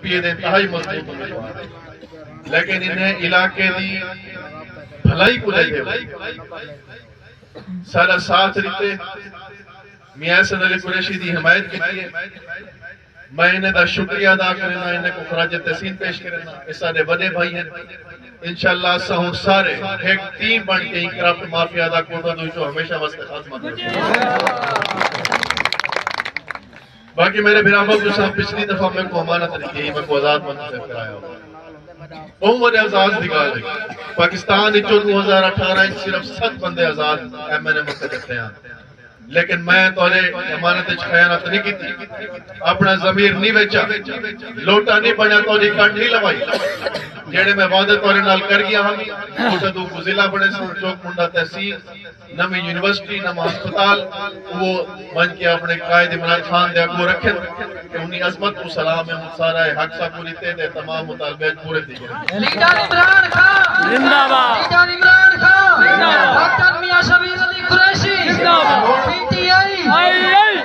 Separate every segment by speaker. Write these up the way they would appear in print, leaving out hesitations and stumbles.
Speaker 1: پی دے انتہائی مضبوط امیدوار لیکن انہیں علاقے دی بھلائی کو لے دے سارا ساتھ رہتے میاں حسن علی قریشی دی حمایت کی ہے میں انہیں دا شکریہ ادا کرنا انہیں کو خراج تحسین پیش کرنا اس سارے بڑے بھائی ہیں انشاءاللہ سہوں سارے ایک ٹیم بن کے کرافٹ مافیا دا کوٹا دو جو ہمیشہ واسطے خاتمہ دو باقی میرے بھرامہ کو صاحب پچھلی دفعہ میں کو امانت رکھی ہے میں کو آزاد منتخب کرایا ہوں عمر آزاد دکھا لیں پاکستان 2018 صرف 7 بندے آزاد ایم این اے منتخب تھے لیکن میں تورے امانت خیانت نہیں کی تھی اپنا ضمیر نہیں بیچا لوٹا نہیں بنیا توری کٹ نہیں لوائی جیڑے میں وعدے تورے نال کر گیا ہم کوٹا دو کو ضلع بڑے سن چوک منڈا تحصیل نمی یونیورسٹی نم ہسپتال وہ بن کے اپنے قائد عمران خان دے اگو رکھیں کہ انہی عظمت کو سلام ہے سارا حق سا پوری تے دے تمام مطالبات پورے دی گئے
Speaker 2: لیڈر عمران خان زندہ باد لیڈر عمران خان ڈاکٹر میاں شبیر علی قریشی زندہ باد پی ٹی آئی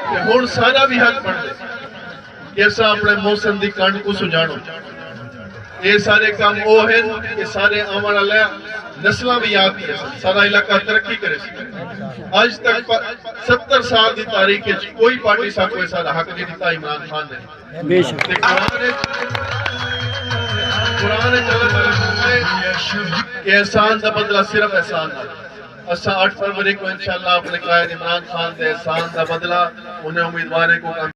Speaker 1: کہ ہون سارا بھی حق پڑھ دے کیسا اپنے موسم دی کانڈ کو سجانو یہ سارے کام وہ ہیں کہ سارے آمار علیہ نسلہ بھی یاد ہے سارا علاقہ ترقی کرے آج تک 70 سال دی تاریخ ہے کوئی پارٹی سا کوئی سارا حق نہیں دیتا عمران خان نے قرآن کہ احسان دا بدلہ صرف احسان ہے اسا 8 فروری کو انشاءاللہ اپنے قائد عمران خان دے احسان دا بدلہ انہیں امیدوارے کو